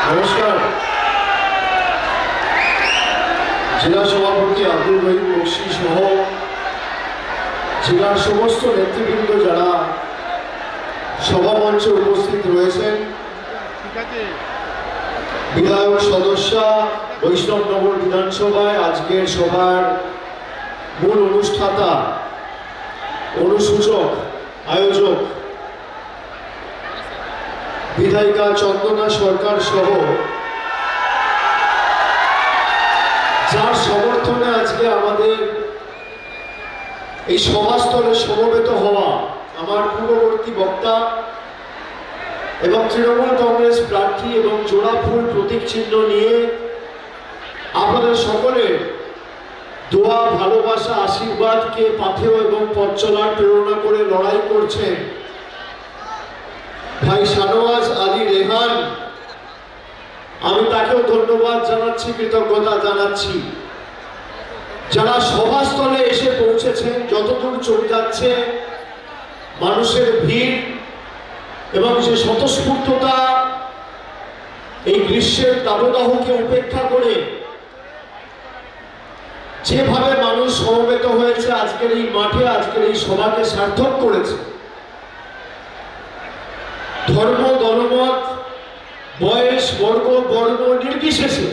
নমস্কার। জেলা সভাপতি আব্দুল রহিম বক্সি সহ জেলার সমস্ত নেতৃবৃন্দ যারা সভামঞ্চে উপস্থিত রয়েছেন, বিধায়ক সদস্যা, বৈষ্ণবনগর বিধানসভায় আজকের সভার মূল অনুষ্ঠাতা, অনুসূচক, আয়োজক বিধায়িকা চন্দনা সরকার সহ যার সমর্থনে আজকে আমাদের এই সভাস্থলে সমবেত হওয়া আমার পূর্ববর্তী বক্তা এবং তৃণমূল কংগ্রেস প্রার্থী এবং জোড়া ফুল প্রতীক চিহ্ন নিয়ে আপনাদের সকলের দোয়া, ভালোবাসা, আশীর্বাদকে পাথেয় এবং পথ চলার প্রেরণা করে লড়াই করছেন ভাই শাহনওয়াজ আলী রেহান। আমি তাকেও ধন্যবাদ জানাচ্ছি, কৃতজ্ঞতা জানাচ্ছি। যারা সভাস্থলে এসে পৌঁছেছেন, যতদূর চলে যাচ্ছে মানুষের ভিড় এবং যে স্বতঃস্ফূর্ততা, এই গ্রীষ্মের দাবদাহকে উপেক্ষা করে যেভাবে মানুষ সমবেত হয়েছে আজকের এই মাঠে, আজকের এই সভাকে সার্থক করেছে। ধর্ম, দলমত, বয়স, বর্গ, বর্ণ নির্বিশেষে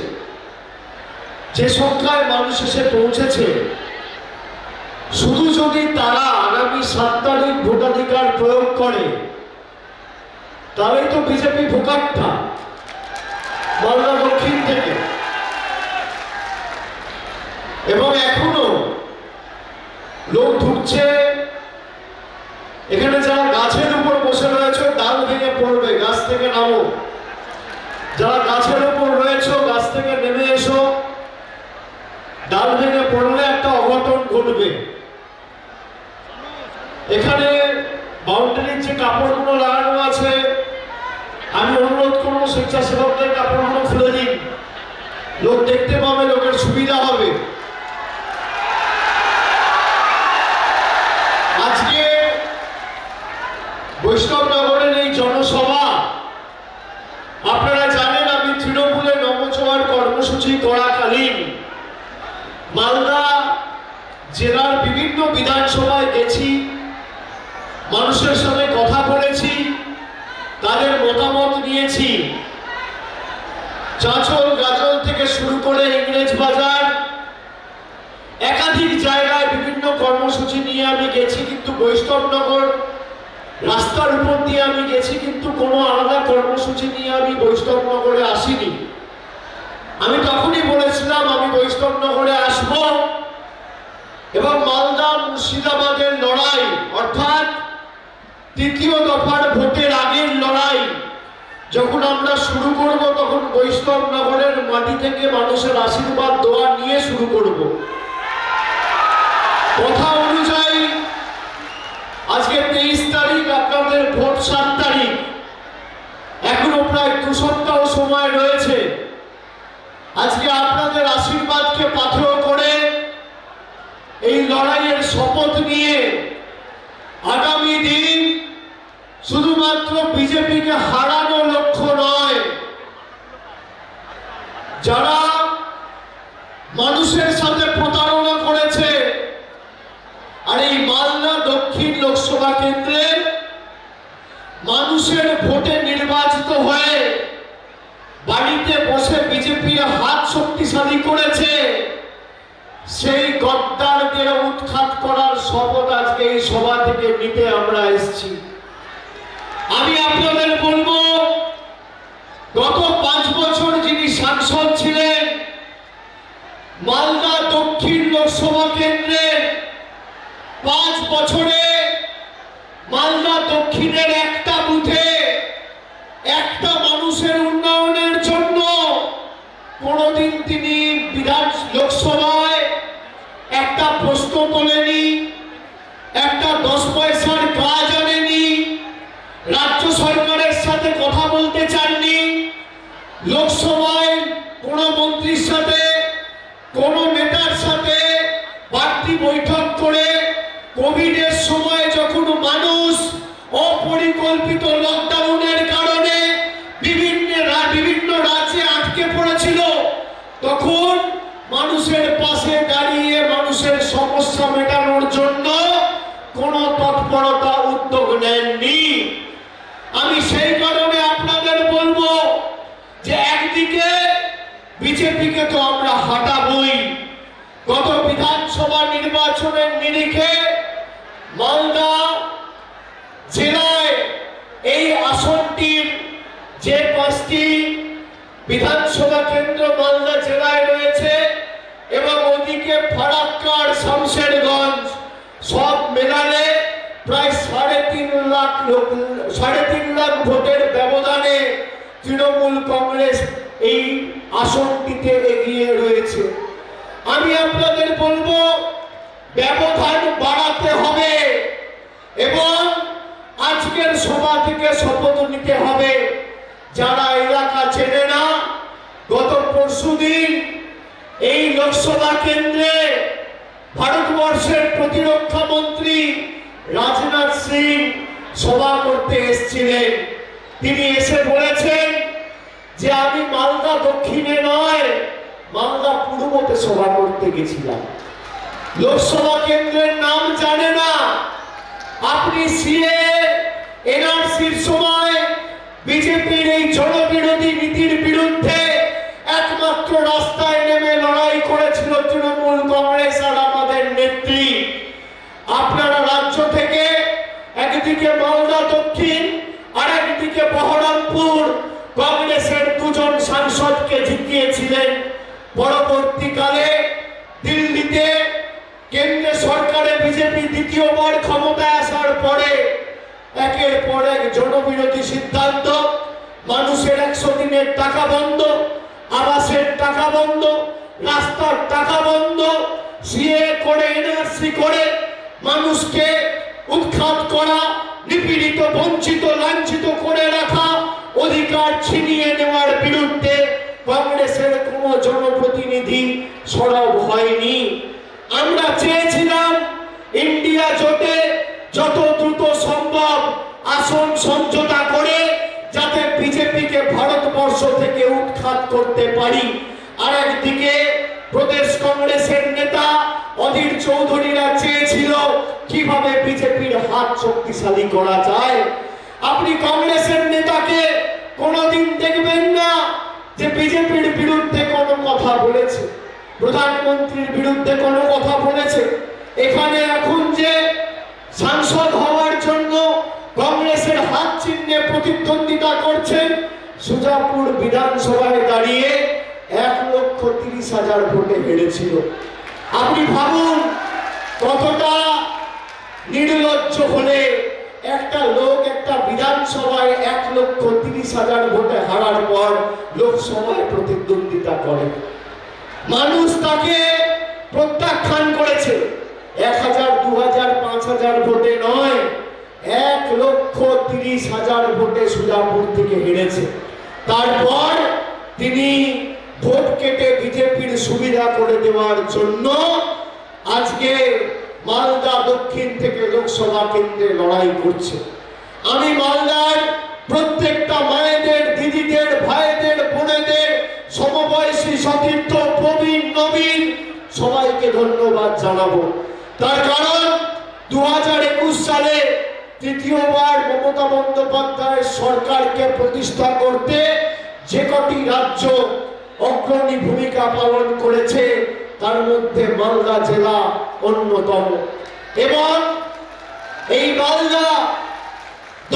যে সংখ্যায় মানুষ এসে পৌঁছেছে, শুধু যদি তারা আগামী 7 তারিখ ভোটাধিকার প্রয়োগ করে তাহলেই তো বিজেপি ভোকাট্টা মালদা দক্ষিণ থেকে। এবং এখনো লোক ঢুকছে এখানে। যারা গাছের উপর বসে রয়েছে ডাল ভেঙে পড়বে, গাছ থেকে নামো। যারা গাছের উপর রয়েছে গাছ থেকে নেমে এসো, ডাল ভেঙে পড়লে একটা অঘটন ঘটবে। এখানে বাউন্ডারির যে কাপড়গুলো লাগানো আছে, আমি অনুরোধ করবো স্বেচ্ছাসেবকদের কাপড়গুলো খুলে দিন, লোক দেখতে পাবে, লোকের সুবিধা হবে। আজকে বৈষ্ণবনগরের এই জনসভা আপনারা জানেন, আমি তৃণমূলের নবজোয়ার কর্মসূচি করাকালীন মালদা জেলার বিভিন্ন বিধানসভায় গেছি, মানুষের সাথে কথা বলেছি, তাদের মতামত নিয়েছি। চাঁচল, গাজল থেকে শুরু করে ইংরেজ বাজার, একাধিক জায়গায় বিভিন্ন কর্মসূচি নিয়ে আমি গেছি। কিন্তু বৈষ্ণবনগর রাস্তার উপর দিয়ে আমি গেছি, কিন্তু কোনো আলাদা কর্মসূচি নিয়ে আমি বৈষ্ণবনগরে আসিনি। আমি তখনই বলেছিলাম আমি বৈষ্ণবনগরে আসব এবং মালদা মুর্শিদাবাদের লড়াই, অর্থাৎ তৃতীয় দফার ভোটের আগের লড়াই যখন আমরা শুরু করব, তখন বৈষ্ণবনগরের মাটি থেকে মানুষের আশীর্বাদ দোয়া নিয়ে শুরু করব। কথা অনুযায়ী আজকে 23 তারিখ, আপনাদের ভোট 7 তারিখ, এখনো প্রায় 2 সপ্তাহ সময় রয়েছে। আজকে আপনাদের আশীর্বাদকে পাথেয় করে এই লড়াইয়ের শপথ নিয়ে আগামী দিন শুধুমাত্র বিজেপিকে হারানো লক্ষ্য নয়, যারা মানুষের সাথে প্রতারণা করেছে, আর এই মালদা দক্ষিণ লোকসভা কেন্দ্রে মানুষের ভোটে নির্বাচিত হয়ে বাড়িতে বসে বিজেপির হাত শক্তিশালী করেছে, সেই গদ্দারদের উৎখাত করার শপথ আজকে এই সভা থেকে নিতে আমরা এসেছি। আমি আপনাদের বলবো, গত 5 বছর যিনি সাংসদ ছিলেন মালদা দক্ষিণ লোকসভা কেন্দ্রে, 5 বছরে মালদা দক্ষিণের একটা বুথে একটা মানুষের উন্নয়নের জন্য কোনোদিন তিনি লোকসভায় একটা প্রশ্ন তোলেনি, একটা 10 পয়সার কাজ আনেনি, রাজ্য সরকারের সাথে কথা বলতে চাননি, লোকসভায় কোনো মন্ত্রীর সাথে, কোনো নেতার সাথে বাড়তি বৈঠক করে কোভিডের সময় যখন মানুষ অপরিকল্পিত লকডাউনের কারণে বিভিন্ন রাজ্য তখন মানুষের পাশে দাঁড়িয়ে মানুষের সমস্যা মেটানোর জন্য কোনো তৎপরতা উদ্যোগ নেননি। আমি সেই কারণে আপনাদের বলবো যে একদিকে বিজেপিকে তো আমরা হাঁটাবই। গত বিধানসভা নির্বাচনের নিরিখে মালদা জেলায় এই আসনটির যে 5টি বিধানসভা কেন্দ্র মালদা জেলায় রয়েছে এবং ওদিকে ফারাক্কার, শামশেরগঞ্জ সব মেলালে প্রায় 3.5 লাখ ভোটের ব্যবধানে তৃণমূল কংগ্রেস এই আসনটিতে এগিয়ে রয়েছে। আমি আপনাদের বলবো ব্যবধান বাড়াতে হবে এবং আজকের সভা থেকে শপথ নিতে হবে। যারা এলাকা চেনে না, গত পরশুদিন এই লোকসভা কেন্দ্রে ভারতবর্ষের প্রতিরক্ষা মন্ত্রী রাজনাথ সিং সভা করতে এসেছিলেন। তিনি এসে বলেছেন যে আমি মালদা দক্ষিণে নয়, মালদা পূর্বতে সভা করতে গেছিলাম। লোকসভা কেন্দ্রের নাম জানে না। আপনি সিএ এনআরসির সময় বিজেপির এই জনবিরোধী নীতির বিরুদ্ধে একমাত্র রাস্তায় নেমে লড়াই করেছিল তৃণমূল কংগ্রেস আর আমাদের নেত্রী। আপনারা রাজ্য থেকে একদিকে মালদা দক্ষিণ আর একদিকে বহরমপুর কংগ্রেসের 2 জন সাংসদকে জিতিয়েছিলেন। পরবর্তীকালে দিল্লিতে কেন্দ্রীয় সরকারে বিজেপি দ্বিতীয়বার ক্ষমতায় আসার পরে একের পর এক জনবিরোধী সিদ্ধান্ত, মানুষের 100 দিনের টাকা বন্ধ, আবাসের টাকা বন্ধ, রাস্তার টাকা বন্ধ, সিএ করে এনআরসি করে মানুষকে উৎখাত করা, নিপীড়িত, বঞ্চিত, লাঞ্ছিত করে রাখা, অধিকার ছিনিয়ে নেওয়ার বিরুদ্ধে কংগ্রেসের কোনো জনপ্রতিনিধি সরব হয়নি। আমরা চেয়েছিলাম ইন্ডিয়া জোটে যত দ্রুত সম্ভব আসন সমঝোতা করে যাতে বিজেপিকে ভারতবর্ষ থেকে উৎখাত করতে পারি। আর একদিকে প্রদেশ কংগ্রেসের নেতা অধীর চৌধুরীরা চেয়েছিল কিভাবে বিজেপির হাত শক্তিশালী করা যায়। আপনি কংগ্রেসের নেতাকে কোনোদিন দেখবেন না যে বিজেপির বিরুদ্ধে কোনো কথা বলেছে, প্রধানমন্ত্রীর বিরুদ্ধে কোনো কথা বলেছে। এখানে এখন যে সাংসদ হওয়ার জন্য কংগ্রেসের হাত চিহ্নে প্রতিদ্বন্দ্বিতা করছেন, সুজাপুর বিধানসভায় দাঁড়িয়ে 1,30,000 ভোটে হেরেছিল। আপনি ভাবুন কতটা নির্লজ্জ হলে একটা লোক একটা বিধানসভায় 1,30,000 ভোটে হারার পর লোকসভায় প্রতিদ্বন্দ্বিতা করে। মানুষ তাকে প্রত্যাখ্যান করেছে। 1,000, 2,000, 5,000 ভোটে নয়, 1,30,000 ভোটে সুজাপুর থেকে হেরেছে। তারপর তিনি ভোট কেটে বিজেপির সুবিধা করে দেওয়ার জন্য আজকে মালদা দক্ষিণ থেকে লোকসভা কেন্দ্রে লড়াই করছে। আমি মালদার প্রত্যেকটা মায়েদের, দিদিদের, ভাইদের, বোনেদের, সমবয়সী, সতীর্থ, প্রবীণ, নবীন সবাইকে ধন্যবাদ জানাবো। তার কারণ 2021 সালে তৃতীয়বার মমতা বন্দ্যোপাধ্যায়ের সরকারকে প্রতিষ্ঠা করতে যে কটি রাজ্য অগ্রণী ভূমিকা পালন করেছে তার মধ্যে মালদা জেলা অন্যতম। এবং এই মালদা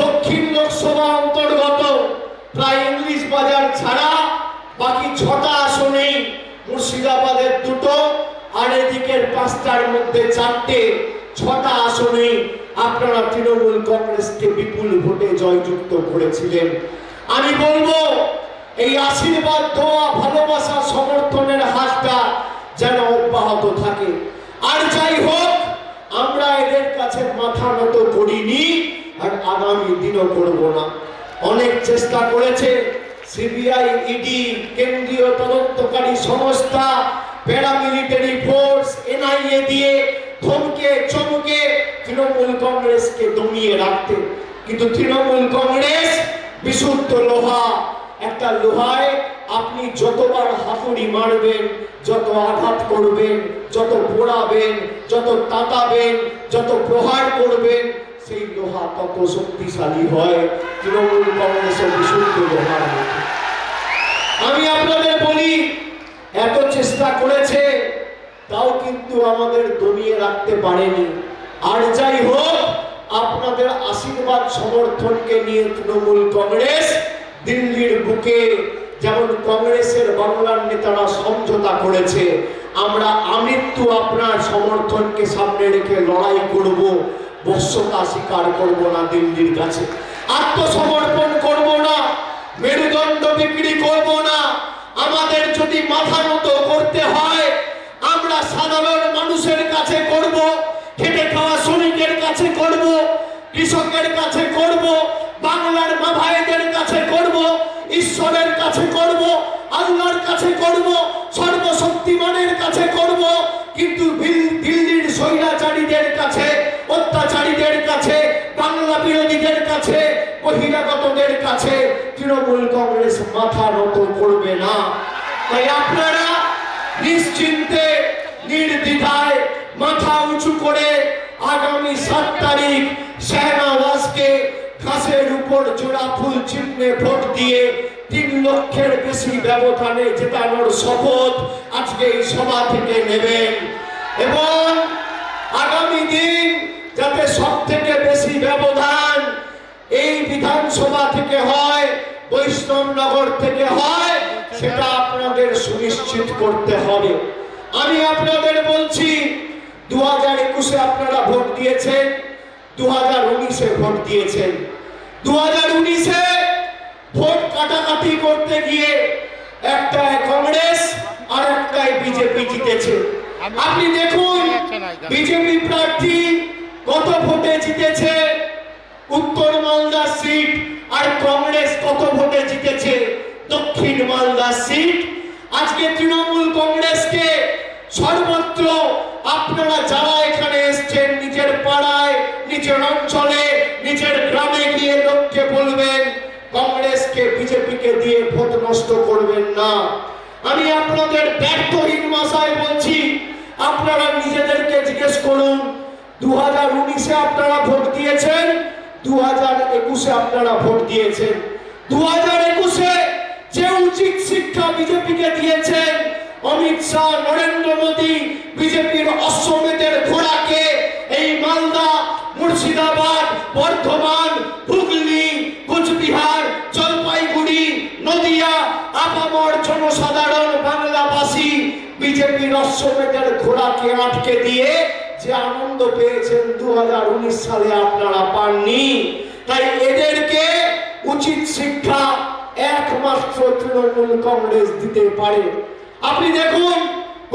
দক্ষিণ লোকসভা অন্তর্গত প্রায় ইংলিশ বাজার ছাড়া বাকি 6টা আসনেই, মুর্শিদাবাদের 2টো আর এদিকের 5টার মধ্যে 4টে, 6টা আসনেই আপনারা তৃণমূল কংগ্রেসকে বিপুল ভোটে জয়যুক্ত করেছিলেন। আমি বলবো এই আশীর্বাদ, দোয়া, ভালোবাসা, সমর্থনের হাতটা যেন অব্যাহত থাকে। আর যাই হোক, আমরা এদের কাছে মাথা নত করিনি আর আগামী দিনও করব না। অনেক চেষ্টা করেছে সিবিআই, ইডি, কেন্দ্রীয় তদন্তকারী সংস্থা, প্যারামিলিটারি ফোর্স, এনআইএ দিয়ে ধমকে চমকে তৃণমূল কংগ্রেসকে দমিয়ে রাখতে। কিন্তু তৃণমূল কংগ্রেস বিশুদ্ধ লোহা, একটা লোহায় আপনি যতবার হাতুড়ি মারবেন, যত আঘাত করবেন, যত পোড়াবেন, যত তাতাবেন, যত প্রহার করবেন, সেই লোহা তত শক্তিশালী হয়। তৃণমূল কংগ্রেসের বিশুদ্ধ লোহার মতো। আমি আপনাদের বলি, এত চেষ্টা করেছে, তাও কিন্তু আমাদের দমিয়ে রাখতে পারেনি। আর যাই হোক, আপনাদের আশীর্বাদ সমর্থনকে নিয়ে তৃণমূল কংগ্রেস দিল্লির বুকে যেমন কংগ্রেসের বাংলার নেতারা সমঝোতা করেছে, আমরা আমৃত্যু আপনার সমর্থনকে সামনে রেখে লড়াই করব, বশ্যতা স্বীকার করব না দিল্লির কাছে, আত্মসমর্পণ করব না, মেরুদণ্ড বিক্রি করব না। আমাদের যদি মাথা নত করতে হয়, আমরা সাধারণ মানুষের কাছে করব, খেটে খাওয়া শ্রমিকের কাছে করব, কৃষকের কাছে করব, বাংলার মা ভাইদের কাছে করব, ঈশ্বরের কাছে করব, আল্লাহর কাছে করব, সর্বশক্তিমানের কাছে করব। কিন্তু দিল্লির স্বৈরাচারীদের কাছে, অত্যাচারীদের কাছে, বাংলা বিরোধীদের কাছে, বহিরাগতদের কাছে তৃণমূল কংগ্রেস মাথা নত করবে না। তাই আপনারা নিশ্চিন্তে, নির্দ্বিধায়, মাথা উঁচু করে আগামী 7 তারিখ শাহনওয়াজকে ঘাসের উপর জোড়া ফুল চিহ্নে ভোট দিয়ে 3 লক্ষের বেশি ব্যবধানে জেতানোর শপথ আজকে এই সভা থেকে নেবেন। এবং আগামী দিন যাতে সব থেকে বেশি ব্যবধান এই বিধানসভা থেকে হয়, বৈষ্ণবনগর থেকে হয়, সেটা আপনাদের সুনিশ্চিত করতে হবে। আমি আপনাদের বলছি, 2021-এ আপনারা ভোট দিয়েছেন, 2019-এ ভোট দিয়েছেন। 2019-এ ভোট কাটাকাটি করতে গিয়ে একটায় কংগ্রেস আর একটায় বিজেপি জিতেছে। আপনি দেখুন বিজেপি প্রার্থী কত ভোটে জিতেছে উত্তর মালদা সিট, আর কংগ্রেস কত ভোটে জিতেছে দক্ষিণ মালদা সিট। আজকে তৃণমূল কংগ্রেসকে সর্বত্র আপনারা যারা এখানে এসছেন, নিজের পাড়ায়, নিজের অঞ্চলে, নিজের গ্রামে গিয়ে লোককে বলবেন কংগ্রেসকে, বিজেপিকে দিয়ে ভোট নষ্ট করবেন না। আমি আপনাদের ব্যর্থহীন ভাষায় বলছি, আপনারা নিজেদেরকে জিজ্ঞেস করুন, 2019-এ আপনারা ভোট দিয়েছেন, 2021-এ আপনারা ভোট দিয়েছেন। 2021-এ যে উচিত শিক্ষা বিজেপিকে দিয়েছেন, অমিত শাহ, নরেন্দ্র মোদী বিজেপির অশ্বমেধের ঘোড়াকে এই মালদা, মুর্শিদাবাদ, বর্ধমান, হুগলি, কোচবিহার, জলপাইগুড়ি, নদিয়া, আপামর জনসাধারণ বাংলাবাসী বিজেপির অশ্বমেধের ঘোড়াকে আটকে দিয়ে যে আনন্দ পেয়েছেন 2019 সালে আপনারা পাননি। তাই এদেরকে উচিত শিক্ষা একমাত্র তৃণমূল কংগ্রেস দিতে পারে। আপনি দেখুন,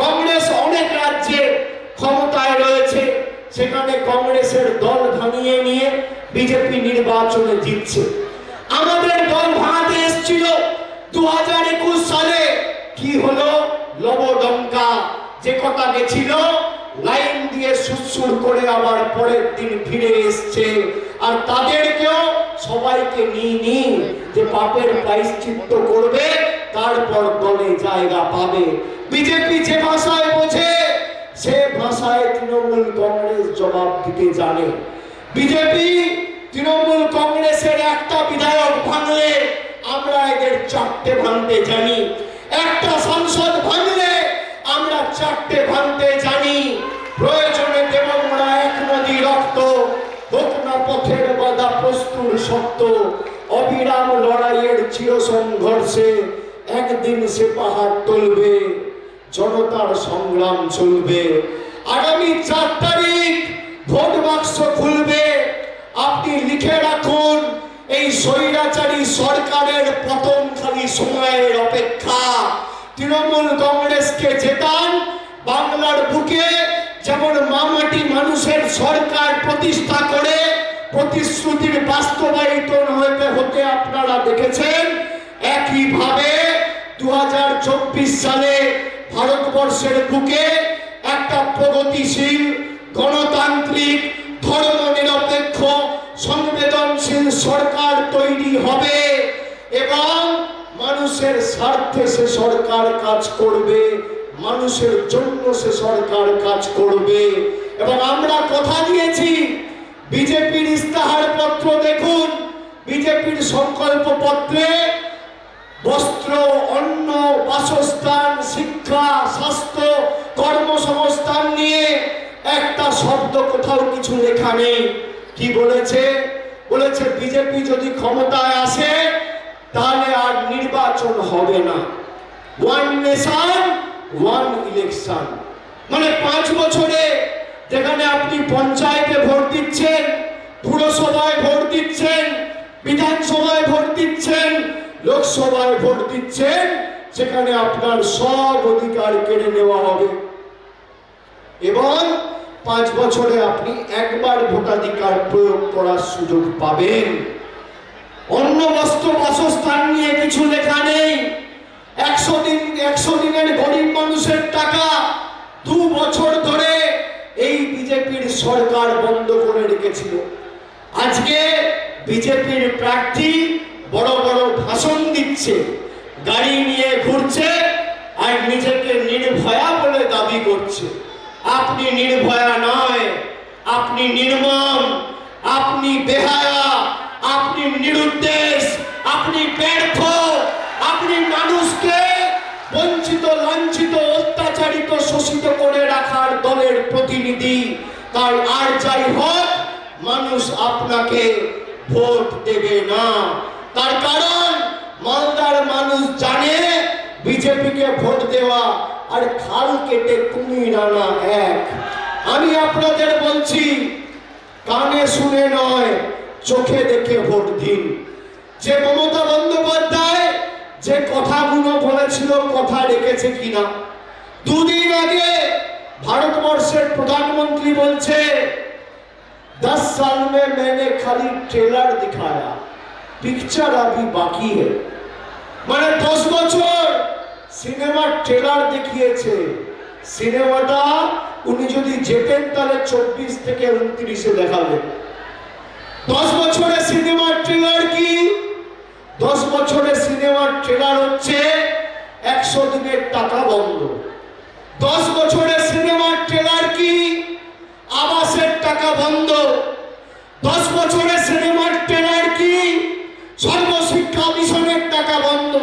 কংগ্রেস অনেক রাজ্যে ক্ষমতায় রয়েছে, সেখানে কংগ্রেসের দল ভাঙিয়ে নিয়ে বিজেপি নির্বাচনে জিতছে। আমাদের দল ভাঙাতে এসেছিল 2021 সালে, কি হলো? লবডঙ্কা, যে কথা গেছিল লাইন দিয়ে সুরসুর করে আবার পরের দিন ফিরে এসছে। আর তাদেরকেও সবাইকে নিয়ে যে পাপের প্রায়শ্চিত্ত করবে, তারপর দলে জায়গা পাবে। বিজেপি যে ভাষায় বোঝে, সে ভাষায় তৃণমূল কংগ্রেস জবাব দিতে জানে। বিজেপি তৃণমূল কংগ্রেসের একটা বিধায়ক ভাঙলে আমরা এদের 4টে ভাঙতে জানি, একটা সাংসদ ভাঙলে আমরা 4টে ভাঙতে জানি। প্রয়োজনে দেব আমরা 1 নদী রক্ত, হোক না পথের বাধা প্রস্তুর সত্য, অবিরাম লড়াইয়ের চির সংঘর্ষে একদিন সে পাহাড় টলবে, জনতার সংগ্রাম চলবে। আগামী 4 তারিখ ভোট বাক্স খুলবে। আপনি লিখে রাখুন, এই স্বৈরাচারী সরকারের পতন খালি সময়ের অপেক্ষা। তৃণমূল কংগ্রেসকে জেতান, বাংলার বুকে যেমন মামাটি মানুষের সরকার প্রতিষ্ঠা করে প্রতিশ্রুতির বাস্তবায়িত হতে আপনারা দেখেছেন, একইভাবে 2024 সালে ভারতবর্ষের বুকে একটা প্রগতিশীল, গণতান্ত্রিক, ধর্মনিরপেক্ষ, সংবেদনশীল সরকার তৈরি হবে এবং মানুষের মানুষের স্বার্থে সে সরকার কাজ করবে, মানুষের জন্য সে সরকার কাজ করবে। এবং আমরা কথা দিয়েছি, বিজেপির ইস্তাহার পত্র দেখুন, বিজেপির সংকল্প পত্রে বস্ত্র, অন্ন, বাসস্থান, শিক্ষা, স্বাস্থ্য, কর্মসংস্থান নিয়ে একটা শব্দ কোথাও কিছু লেখা নেই। কি বলেছে? বলেছে বিজেপি যদি ক্ষমতায় আসে তাহলে আর নির্বাচন হবে না, ওয়ান নেশন ওয়ান ইলেকশন। মানে 5 বছরে যেখানে আপনি পঞ্চায়েতে ভোট দিচ্ছেন, পুরসভায় ভোট দিচ্ছেন, বিধানসভায় ভোট দিচ্ছেন, লোকসভায় ভোট দিচ্ছেন, সেখানে আপনার সব অধিকার কেড়ে নেওয়া হবে এবং 5 বছরে আপনি একবার ভোটাধিকার প্রয়োগ করার সুযোগ পাবেন। অন্য বস্ত্র, বাসস্থান নিয়ে কিছু লেখা নেই। 100 দিনের গরিব মানুষের টাকা 2 বছর ধরে এই বিজেপির সরকার বন্ধ করে রেখেছিল। আজকে বিজেপির প্রার্থী বড় বড় ভাষণ দিচ্ছে, গাড়ি নিয়ে ঘুরছে আর নিজেকে নির্ভয়া বলে দাবি করছে। আপনি নির্ভয়া নয়, আপনি নির্মম, আপনি বেহায়া, আপনি নিরুদ্দেশ, আপনি ব্যর্থ, আপনি মানুষকে বঞ্চিত, লাঞ্ছিত, অত্যাচারিত, শোষিত করে রাখার দলের প্রতিনিধি। তাই আর যাই হোক, মানুষ আপনাকে ভোট দেবে না। তার কারণ মালদার মানুষ জানে বিজেপিকে ভোট দেওয়া আর খাল কেটে কুমির আনা এক। আমি আপনাদের বলছি, কানে শুনে নয়, চোখে দেখে ভোট দিন। যে মমতা বন্দ্যোপাধ্যায় যে কথাগুলো বলেছিল, কথা রেখেছে কিনা? 2 দিন আগে ভারতবর্ষের প্রধানমন্ত্রী বলছে 10 साल में मैंने खाली ट्रेलर दिखाया, पिक्चर अभी बाकी है। মানে 10 বছর সিনেমার ট্রেলার দেখিয়েছে। সিনেমাটা উনি যদি যেতেন তাহলে 24 থেকে 29-এ দেখাবেন। 10 বছরের সিনেমার ট্রেলার কি? 10 বছরের সিনেমার ট্রেলার হচ্ছে 100 দিনের টাকা বন্ধ। 10 বছরের সিনেমার ট্রেলার কি? আবাসের টাকা বন্ধ। 10 বছরের সিনেমার ট্রেলার কি? সর্বশিক্ষা মিশনের টাকা বন্ধ।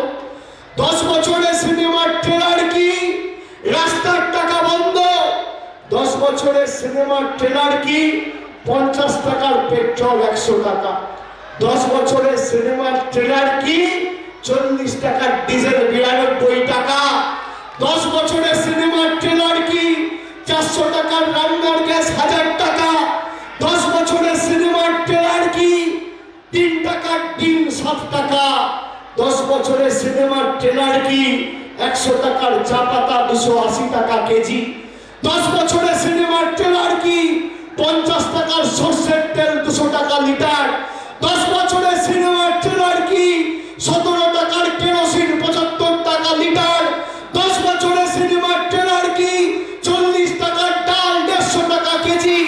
10 বছরের সিনেমার ট্রেলার কি? রাস্তার টাকা বন্ধ। 10 বছরের সিনেমার ট্রেলার কি? 50 টাকার পেট্রোল 100 টাকা। 10 বছরের সিনেমার ট্রেলার কি? 40 টাকার ডিজেল 92 টাকা। 10 বছরের সিনেমার ট্রেলার কি? 400 টাকার রান্নার গ্যাস 1000 টাকা। 10 বছরের সিনেমার ট্রেলার কি? 3 টাকার ডিম 7 টাকা। 10 বছরের সিনেমার ট্রেলার কি? 100 টাকার চা পাতা 280 টাকা কেজি। 10 বছরের সিনেমার ট্রেলার কি? 50 টাকার সরষের তেল 200 টাকা লিটার। 10 বছরের সিনেমার ট্রেলার কি? 17 টাকার কেরোসিন 75 টাকা লিটার। 10 বছরের সিনেমার ট্রেলার কি? 40 টাকার ডাল 150 টাকা কেজি।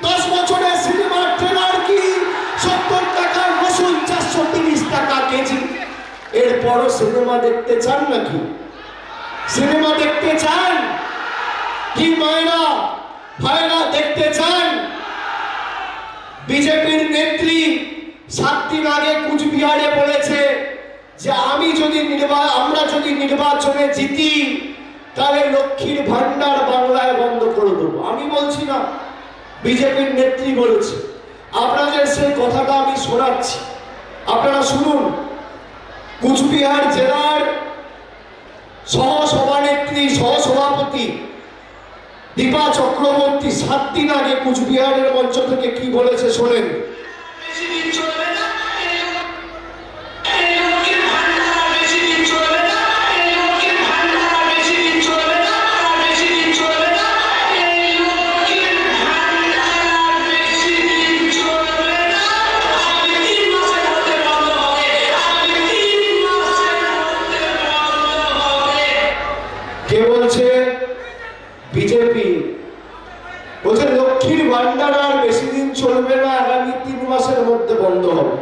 10 বছরের সিনেমার ট্রেলার কি? 70 টাকার রসুন 430 টাকা কেজি। এরপরও সিনেমা দেখতে চান নাকি? সিনেমা দেখতে চান কি মায়েরা ভাইরা দেখতে চান? বিজেপির নেত্রী 7 দিন আগে কুচবিহারে বলেছে যে আমরা যদি নির্বাচনে জিতি তাহলে লক্ষ্মীর ভান্ডার বাংলায় বন্ধ করে দেবো। আমি বলছি না, বিজেপির নেত্রী বলেছে। আপনাদের সেই কথাটা আমি শোনাচ্ছি, আপনারা শুনুন। কুচবিহার জেলার সহসভানেত্রী, সহসভাপতি দীপা চক্রবর্তী 7 দিন আগে কুচবিহারের মঞ্চ থেকে কি বলেছে শোনেন। কে বলছে? বিজেপি বলছে লক্ষ্মীর ভান্ডার আর বেশি দিন চলবে না, আগামী 3 মাসের মধ্যে বন্ধ হবে।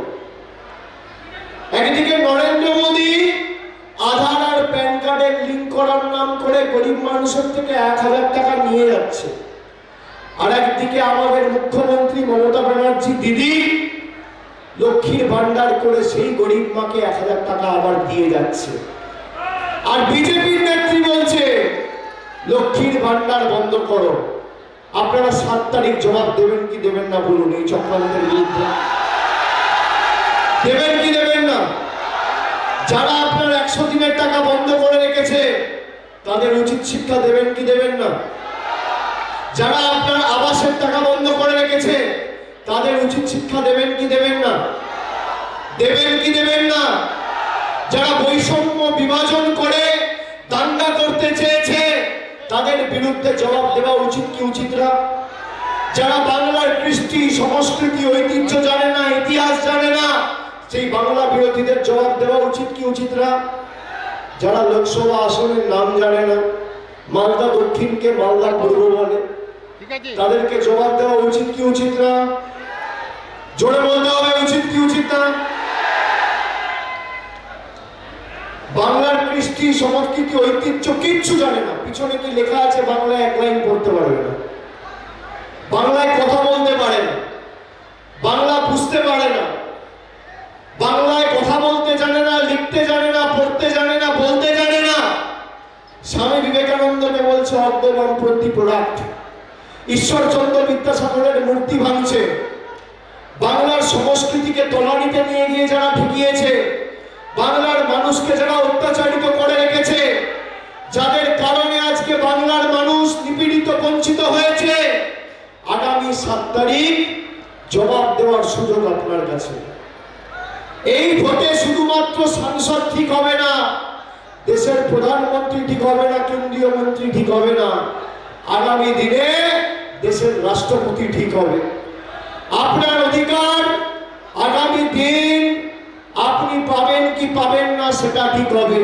একদিকে নরেন্দ্র মোদী আধার গরিব মানুষের থেকে 1000 টাকা নিয়ে যাচ্ছে, আর একদিকে আমাদের মুখ্যমন্ত্রী মমতা ব্যানার্জি দিদি লক্ষ্মীর ভান্ডার করে সেই গরিব মাকে 1000 টাকা আবার দিয়ে যাচ্ছে। আর বিজেপির নেত্রী বলছে লক্ষ্মীর ভান্ডার বন্ধ করো। আপনারা 7 তারিখ জবাব দেবেন কি দেবেন না বলুন এই চক্রান্তের বিরুদ্ধে? দেবেন কি দেবেন না? যারা আপনার 100 দিনের টাকা বন্ধ করে রেখেছে তাদের উচিত শিক্ষা দেবেন কি দেবেন না? যারা আপনার আবাসের টাকা বন্ধ করে রেখেছে তাদের উচিত শিক্ষা দেবেন কি দেবেন না? দেবেন কি দেবেন না? যারা বৈষম্য বিভাজন করে দাঙ্গা করতে চেয়েছে তাদের বিরুদ্ধে জবাব দেওয়া উচিত কি উচিত না? যারা বাংলার কৃষ্টি সংস্কৃতি ঐতিহ্য জানে না, ইতিহাস জানে না, সেই বাংলা বিরোধীদের জবাব দেওয়া উচিত কি উচিত না? যারা লোকসভা আসনের নাম জানে না, মালদা দক্ষিণকে মালদা পূর্ব বলে, তাদেরকে জবাব দেওয়া উচিত কি উচিত না? জোরে বলতে হবে উচিত কি উচিত না? বাংলার কৃষ্টি সংস্কৃতি ঐতিহ্য কিচ্ছু জানে না, পিছনে কি লেখা আছে বাংলায় 1 লাইন পড়তে পারবে না, বাংলায় কথা বলতে পারে না, বাংলা বুঝতে পারে না, বাংলায় কথা বলতে জানে না, লিখতে জানে না, পড়তে জানে না, বলতে জানে না। স্বামী বিবেকানন্দকে বলছে অজ্ঞবামপন্থী প্রোডাক্ট। ঈশ্বরচন্দ্র বিদ্যাসাগরের মূর্তি ভাঙছে। বাংলার সংস্কৃতিকে তলানিতে নিয়ে গিয়ে যারা ঠেকিয়েছে, বাংলার মানুষকে যারা অত্যাচারিত করে রেখেছে, যাদের কারণে আজকে বাংলার মানুষ নিপীড়িত বঞ্চিত হয়েছে, আগামী 7 তারিখ জবাব দেওয়ার সুযোগ আপনার কাছে। এই ভোটে শুধুমাত্র সাংসদ ঠিক হবে না, দেশের প্রধানমন্ত্রী ঠিক হবে না, কেন্দ্রীয় মন্ত্রী ঠিক হবে না, আগামী দিনে দেশের রাষ্ট্রপতি ঠিক হবে। আপনার অধিকার আগামী দিন আপনি পাবেন কি পাবেন না সেটা ঠিক হবে।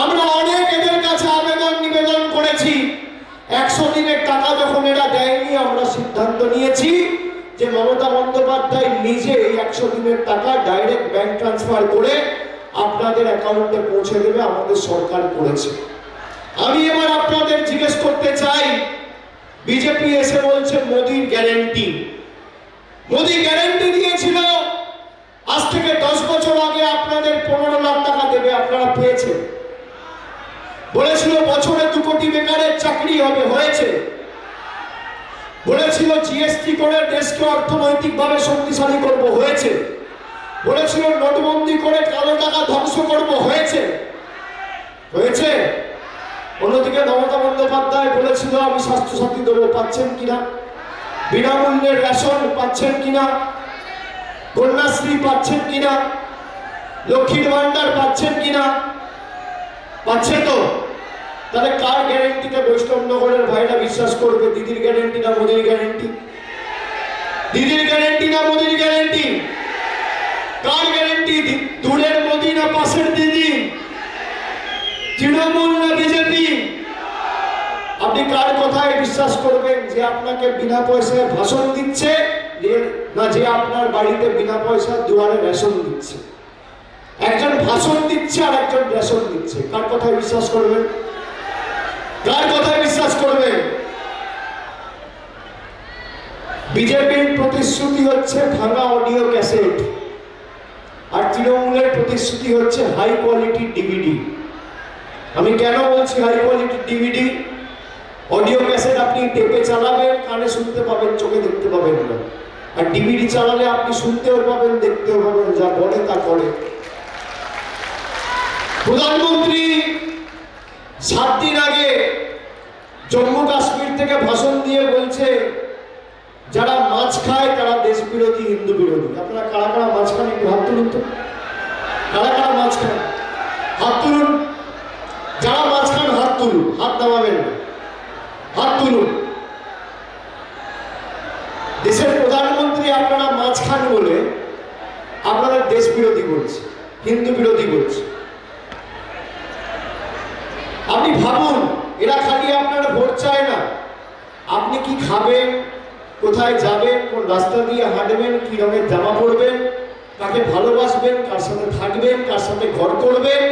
আমরা অনেক এদের কাছে আবেদন নিবেদন করেছি। 100 দিনের টাকা যখন এরা দেয়নি, আমরা সিদ্ধান্ত নিয়েছি যে মমতা বন্দ্যোপাধ্যায় নিজে এই 100 দিনের টাকা ডাইরেক্ট ব্যাংক ট্রান্সফার করে আপনাদের অ্যাকাউন্টে পৌঁছে দেবে, আমাদের সরকার করেছে। আমি এবার আপনাদের জিজ্ঞেস করতে চাই, বিজেপি এসে বলছে মোদির গ্যারেন্টি। মোদি গ্যারেন্টি দিয়েছিল আজ থেকে 10 বছর আগে আপনাদের 15 লাখ টাকা দেবে, আপনারা পেয়েছেন। বলেছিল বছরে 2 কোটি বেকারের চাকরি হবে, হয়েছে। বলেছিল জিএসটি করে দেশকে অর্থনৈতিকভাবে শক্তিশালী করব, হয়েছে। বলেছিল নোটবন্দি করে কালো টাকা ধ্বংস করব, হয়েছে। হয়েছে। অন্যদিকে মমতা বন্দ্যোপাধ্যায় বলেছিল আমি স্বাস্থ্যসাথী দেবো, পাচ্ছেন কিনা? বিনামূল্যের রেশন পাচ্ছেন কিনা? কন্যাশ্রী পাচ্ছেন কিনা? লক্ষ্মীর ভান্ডার পাচ্ছেন কিনা? পাচ্ছে তো? তাহলে কার গ্যারেন্টিতে বৈষ্ণবনগরের ভাইরা বিশ্বাস করবে? দিদির গ্যারেন্টি না মোদির গ্যারেন্টি? দিদির গ্যারেন্টি না মোদির গ্যারেন্টি? কার গ্যারেন্টি? দূরের মোদি না পাশের দিদি? তৃণমূল না বিজেপি? আপনি কার কথায় বিশ্বাস করবেন? যে আপনাকে বিনা পয়সায় ভাষণ দিচ্ছে, না যে আপনার বাড়িতে বিনা পয়সা দুয়ারে রেশন দিচ্ছে? একজন ভাষণ দিচ্ছে আর একজন রেশন দিচ্ছে, কার কথায় বিশ্বাস করবেন? কার কথায় বিশ্বাস করবেন? বিজেপির প্রতিশ্রুতি হচ্ছে ভাঙা অডিও ক্যাসেট, আর তৃণমূলের প্রতিশ্রুতি হচ্ছে হাই কোয়ালিটি ডিভিডি। আমি কেন বলছি high quality DVD? Audio cassette আপনি টেপে চালাবেন, কানে শুনতে পাবেন, চোখে দেখতে পাবেন না। আর ডিভিডি চালালে আপনি শুনতেও পাবেন, দেখতেও পাবেন, যা বলে তা করে। প্রধানমন্ত্রী 7 দিন আগে জম্মু কাশ্মীর থেকে ভাষণ দিয়ে বলছে যারা মাছ খায় তারা দেশ বিরোধী, হিন্দু বিরোধী। আপনারা কারা কারা মাছ খান একটু হাত তুলুন তো। কারা কারা মাছ খান হাত তুলুন। যারা মাছ খান হাত তুলুন, হাত নামাবেন না, হাত তুলুন। দেশের প্রধানমন্ত্রী আপনারা মাছ খান বলে আপনারা দেশ বিরোধী বলছে, হিন্দু বিরোধী বলছে। আপনি ভাবুন, এরা খালি আপনার ভোট চায় না, আপনি কি খাবেন, কোথায় যাবেন, কোন রাস্তা দিয়ে হাঁটবেন, কি রঙের জামা পরবেন, কাকে ভালোবাসবেন, কার সাথে থাকবেন, কার সাথে ঘর করবেন,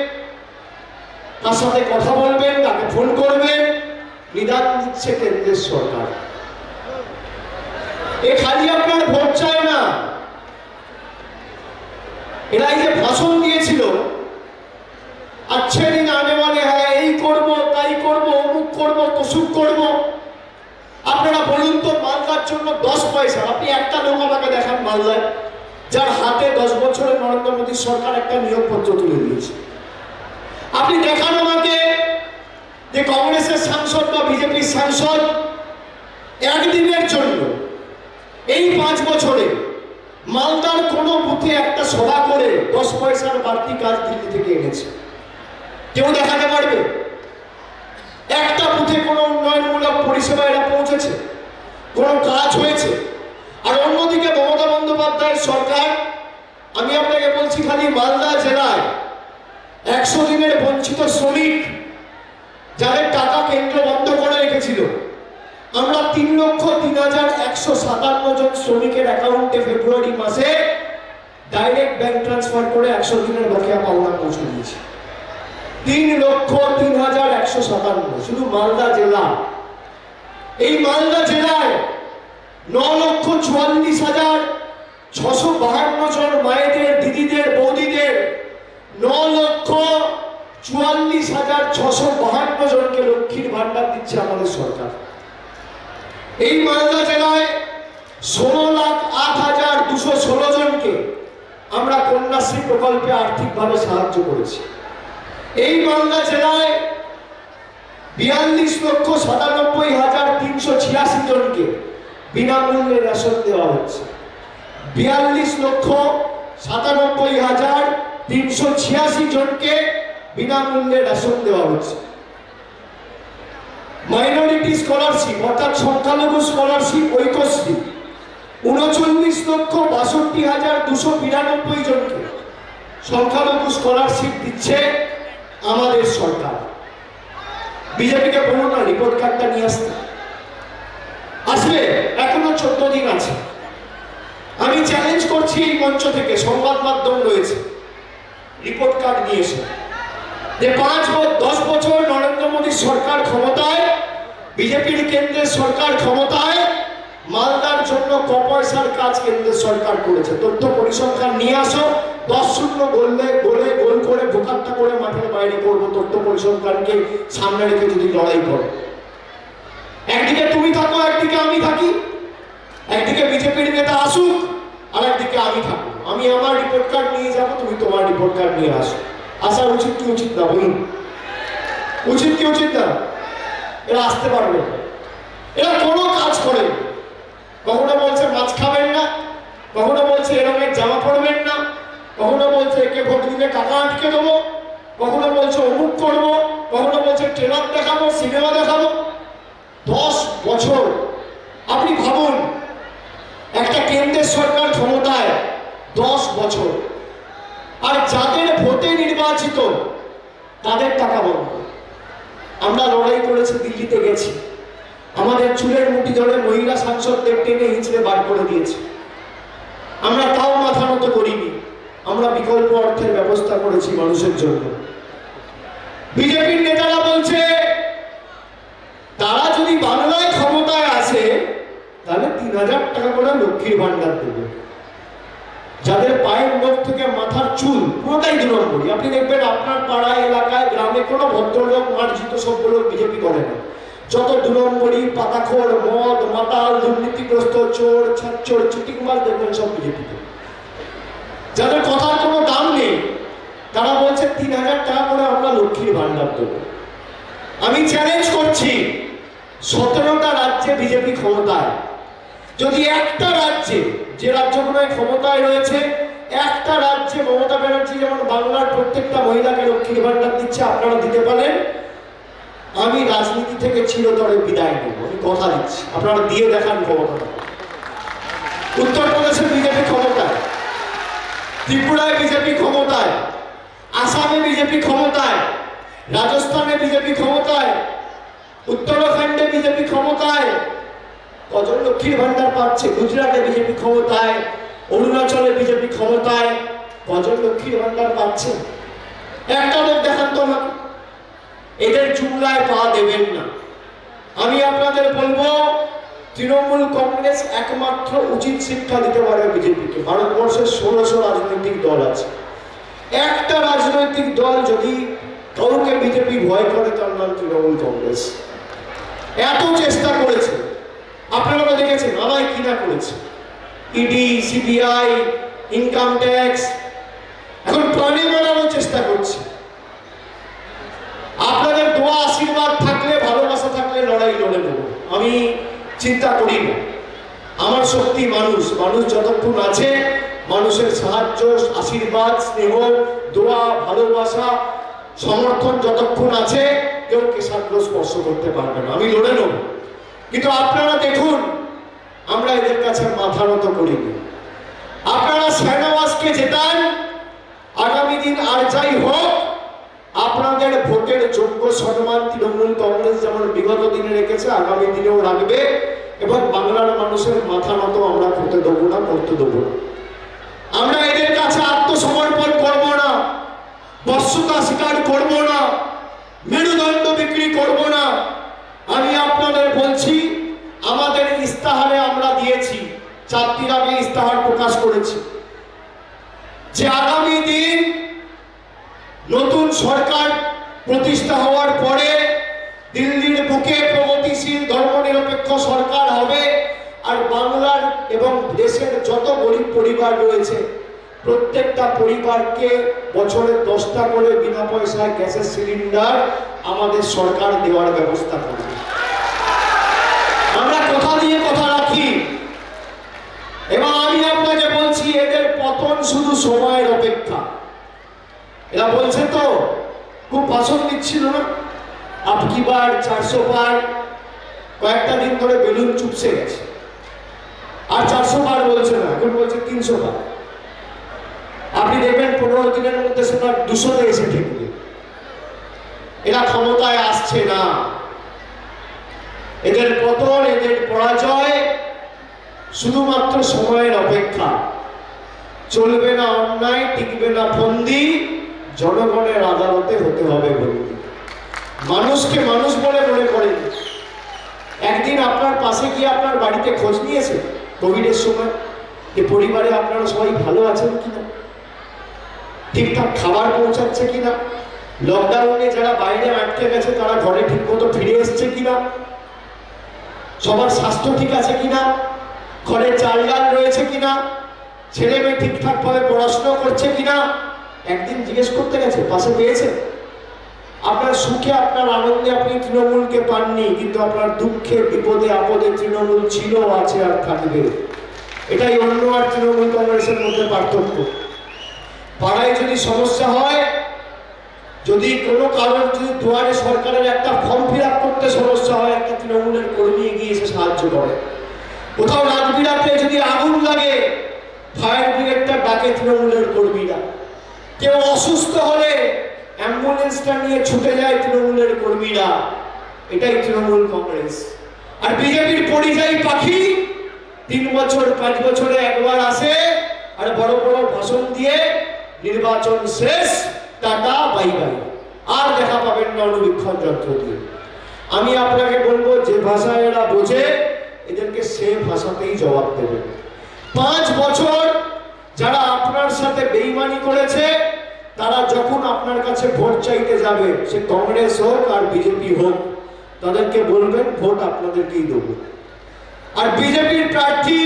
তার সাথে কথা বলবেন, তাকে ফোন করবেন, নিদান দিচ্ছে কেন্দ্রের সরকার। এ খালি আপনার ভোট চায় না, এরা এই যে ভাষণ দিয়েছিল, আচ্ছা দিন আনে মানে হ্যাঁ এই করবো তাই করবো অমুক করবো তসুক করবো। আপনারা বলুন তো মালদার জন্য 10 পয়সা, আপনি একটা লোক আমাকে দেখান মালদায় যার হাতে 10 বছরে নরেন্দ্র মোদীর সরকার একটা নিয়োগপত্র তুলে দিয়েছে। আপনি দেখান আমাকে যে কংগ্রেসের সাংসদ বা বিজেপির সাংসদ একদিনের জন্য এই 5 বছরে মালদার কোনো বুথে একটা সভা করে 10 পয়সার বাড়তি কাজ দিল্লি থেকে এনেছে। কেউ দেখাতে পারবে? একটা বুথে কোনো উন্নয়নমূলক পরিষেবা এরা পৌঁছেছে, কোনো কাজ হয়েছে? আর অন্যদিকে মমতা বন্দ্যোপাধ্যায়ের সরকার, আমি আপনাকে বলছি খালি মালদা জেলায় 100 দিনের বঞ্চিত শ্রমিক যাদের টাকা কেন্দ্র বন্ধ করে রেখেছিল, আমরা 3,03,157 জন শ্রমিকের অ্যাকাউন্টে ফেব্রুয়ারি মাসে ডাইরেক্ট ব্যাংক ট্রান্সফার করে 100 দিনের বকেয়া পাওনা পৌঁছে দিয়েছি। 3,03,157 শুধু মালদা জেলা। এই মালদা জেলায় 9,44,652 জন মায়েদের, দিদিদের, বৌদিদের 9,44,652 জনকে লক্ষ্মীর ভান্ডার দিচ্ছে আমাদের সরকার। এই মালদা জেলায় 16,08,216 জনকে আমরা কন্যাশ্রী প্রকল্পে আর্থিকভাবে সাহায্য করেছি। এই মালদা জেলায় 42,97,386 জনকে বিনামূল্যে রেশন দেওয়া হচ্ছে। 42,97,386 জনকে বিনামূল্যে রেশন দেওয়া হচ্ছে। মাইনরিটি স্কলারশিপ অর্থাৎ সংখ্যালঘু স্কলারশিপ ঐক্যশ্রী 39,62,292 জনকে সংখ্যালঘু স্কলারশিপ দিচ্ছে আমাদের সরকার। বিজেপিকে বলুন না রিপোর্ট কার্ডটা নিয়ে আসতে, আসবে, এখনো 14 দিন আছে। আমি চ্যালেঞ্জ করছি এই মঞ্চ থেকে, সংবাদ মাধ্যম রয়েছে, রিপোর্ট কার্ড নিয়ে এসে যে 10 বছর নরেন্দ্র মোদীর সরকার ক্ষমতায়, বিজেপির কেন্দ্রের সরকার ক্ষমতায়, মালদার জন্য ক পয়সার কাজ কেন্দ্রের সরকার করেছে। তথ্য পরিসংখ্যান নিয়ে আসো, 10-0 গোল করে ভোকাত্তা করে মাঠের বাইরে করবো। তথ্য পরিসংখ্যানকে সামনে রেখে যদি লড়াই করো, একদিকে তুমি থাকো, একদিকে আমি থাকি, একদিকে বিজেপির নেতা আসুক, আর একদিকে আমি থাকবো। আমি আমার রিপোর্ট কার্ড নিয়ে যাবো, তুমি তোমার রিপোর্ট কার্ড নিয়ে আসো। আসা উচিত কি উচিত না বলুন? উচিত কি উচিত না? এরা আসতে পারবে না, এরা কোনো কাজ করে। কখনো বলছে মাছ খাবেন না, কখনো বলছে এরকমের জামা পরবেন না, কখনো বলছে একে ভোট দিলে টাকা আটকে দেবো, কখনো বলছে অমুক করবো, কখনো বলছে ট্রেলার দেখাবো, সিনেমা দেখাবো। 10 বছর আপনি ভাবুন, একটা কেন্দ্রের সরকার ক্ষমতায় 10 বছর, আর যাদের ভোটে নির্বাচিত তাদের টাকা বন্ধ। আমরা লড়াই করেছি, দিল্লিতে গেছি, আমাদের চুলের মুঠি ধরে মহিলা সাংসদদের টেনে হিঁচড়ে বার করে দিয়েছে। আমরা তাও মাথা নত করিনি, আমরা বিকল্প অর্থের ব্যবস্থা করেছি মানুষের জন্য। বিজেপির নেতারা বলছে তারা যদি বাংলায় ক্ষমতায় আসে তাহলে 3,000 টাকা করে লক্ষ্মীর ভান্ডার দেবে। যাদের পায়ের নখ থেকে মাথার চুল পুরোটাই 2 নম্বরী। আপনি দেখবেন আপনার পাড়ায়, এলাকায়, গ্রামে কোনো ভদ্রলোক, মার্জিত সভ্য লোক বিজেপি করে না। যত 2 নম্বরী, পাতাখোর, মদ মাতাল, দুর্নীতিগ্রস্ত, চোর, ছাচ্চোর, চিটিংবাজ দেখবেন সব বিজেপিতে। যাদের কথার কোনো দাম নেই, তারা বলছে 3,000 টাকা করে আমরা লক্ষ্মীর ভান্ডার দেবো। আমি চ্যালেঞ্জ করছি, 17টা রাজ্যে বিজেপি ক্ষমতায়, যদি একটা রাজ্যে, যে রাজ্যগুলোয় ক্ষমতায় রয়েছে, একটা রাজ্যে মমতা ব্যানার্জি যেমন বাংলার প্রত্যেকটা মহিলাকে লক্ষ্মীর ভান্ডার দিচ্ছে, আপনারা দিতে পারেন, আমি রাজনীতি থেকে চিরতরে বিদায় নেব। আমি কথা দিচ্ছি, আপনারা দিয়ে দেখান ক্ষমতা। উত্তরপ্রদেশে বিজেপি ক্ষমতায়, ত্রিপুরায় বিজেপি ক্ষমতায়, আসামে বিজেপি ক্ষমতায়, রাজস্থানে বিজেপি ক্ষমতায়, উত্তরাখণ্ডে বিজেপি ক্ষমতায়। কজন লক্ষ্মীর ভান্ডার পাচ্ছে? গুজরাটে বিজেপি ক্ষমতায়, অরুণাচলে বিজেপি ক্ষমতায়, কজন লক্ষ্মীর ভান্ডার পাচ্ছে? একটা লোক দেখান তো আমাকে, জুমলায় পা দেবেন না। আমি আপনাদের বলবো, তৃণমূল কংগ্রেস একমাত্র উচিত শিক্ষা দিতে পারে বিজেপিকে। ভারতবর্ষের 1600 রাজনৈতিক দল আছে, একটা রাজনৈতিক দল যদি কাউকে বিজেপি ভয় করে তার নাম তৃণমূল কংগ্রেস। এত চেষ্টা করেছে, আপনারা তো দেখেছেন আমায় কিনা করেছে, ইডি, সিবিআই, ইনকাম ট্যাক্স, এখন প্রাণে মারানোর চেষ্টা করছে। আপনাদের দোয়া আশীর্বাদ থাকলে, ভালোবাসা থাকলে লড়াই লড়ে নেব, আমি চিন্তা করি না। আমার শক্তি মানুষ, মানুষ যতক্ষণ আছে, মানুষের সাহায্য, আশীর্বাদ, স্নেহ, দোয়া, ভালোবাসা, সমর্থন যতক্ষণ আছে, কেউ কেশাগ্র স্পর্শ করতে পারবে না। আমি লড়ে নেব। কিন্তু আপনারা দেখুন, আমরা এদের কাছে মাথা নত করিনি। আপনারা শাহনওয়াজকে জেতান, আগামী দিন আর যাই হোক, আপনাদের ভোটের যোগ্য সম্মান তৃণমূল কংগ্রেস যেমন বিগত দিনে রেখেছে, আগামী দিনেও রাখবে, এবং বাংলার মানুষের মাথা নত আমরা করতে দেবো না, করতে দেবো না। আমরা এদের কাছে আত্মসমর্পণ করব না, বশ্যতা স্বীকার করব না, মেরুদণ্ড বিক্রি করব না। আমি আপনাদের বলছি, আমাদের ইস্তাহারে আমরা দিয়েছি, 4 দিন আগে ইস্তাহার প্রকাশ করেছি, যে আগামী দিন নতুন সরকার প্রতিষ্ঠা হওয়ার পরে দিল্লির বুকে প্রগতিশীল ধর্মনিরপেক্ষ সরকার হবে, আর বাংলার এবং দেশের যত গরিব পরিবার রয়েছে প্রত্যেকটা পরিবারকে বছরে 10টা করে বিনা পয়সায় গ্যাসের সিলিন্ডার আমাদের সরকার দেওয়ার ব্যবস্থা করবে। আমরা কথা দিয়ে কথা রাখি, এবং আমি আপনাকে বলছি, এদের পতন শুধু সময়ের অপেক্ষা। এরা বলছে তো, খুব ভাষণ দিচ্ছিল না, আপকি বার 400 বার, কয়েকটা দিন ধরে বেলুন চুপসে গেছে, আর 400 বার বলছে না, এখন বলছে 300 বার। আপনি দেখবেন 15 দিনের মধ্যে সেটা 200-তে এসে ঠেকবে। এরা ক্ষমতায় আসছে না। এদের পতন, এদের পরাজয় শুধুমাত্র সময়ের অপেক্ষা। চলবে না অন্যায়, টিকবে না ফন্দি, জনগণের আদালতে হতে হবে বন্দী। মানুষকে মানুষ বলে মনে করেন। একদিন আপনার পাশে গিয়ে আপনার বাড়িতে খোঁজ নিয়েছে কোভিডের সময়, যে পরিবারে আপনারা সবাই ভালো আছেন কিনা, ঠিকঠাক খাবার পৌঁছাচ্ছে কিনা, লকডাউনে যারা বাইরে আটকে গেছে তারা ঘরে ঠিকমতো ফিরে এসছে কিনা, সবার স্বাস্থ্য ঠিক আছে কিনা, ঘরে চাল ডাল রয়েছে কিনা, ছেলে মেয়ে ঠিকঠাক ভাবে পড়াশোনা করছে কিনা, একদিন জিজ্ঞেস করতে গেছে, পাশে পেয়েছে? আপনার সুখে, আপনার আনন্দে আপনি তৃণমূলকে পাননি, কিন্তু আপনার দুঃখে, বিপদে, আপদে তৃণমূল ছিল, আছে, আর থাকবে। এটাই অন্য আর তৃণমূল কংগ্রেসের মধ্যে পার্থক্য। পাড়ায় যদি সমস্যা হয়, যদি কোনো কারণ, যদি দুয়ারে সরকারের একটা ফর্ম ফিল আপ করতে সমস্যা হয়, একটা তৃণমূলের কর্মী এগিয়ে এসে সাহায্য করে। কোথাও রাতবিরাতে যদি আগুন লাগে, ফায়ার ব্রিগেডটা ডাকে তৃণমূলের কর্মীরা। কেউ অসুস্থ হলে অ্যাম্বুলেন্সটা নিয়ে ছুটে যায় তৃণমূলের কর্মীরা। এটাই তৃণমূল কংগ্রেস। আর বিজেপির পরিযায়ী পাখি 3 বছর 5 বছরে একবার আসে, আর বড় বড় ভাষণ দিয়ে নির্বাচন শেষ, টাটা বাই বাই, আর দেখা পাবেন না অনুবীক্ষণ যন্ত্র দিয়ে। আমি আপনাকে বলবো, যে ভাষায় এরা বোঝে, এদেরকে সে ভাষাতেই জবাব দেবে। 5 বছর যারা আপনার সাথে বেইমানি করেছে, তারা যখন আপনার কাছে ভোট চাইতে যাবে, সে কংগ্রেস হোক আর বিজেপি হোক, তাদেরকে বলবেন ভোট আপনাদেরকেই দেবো। আর বিজেপির প্রার্থী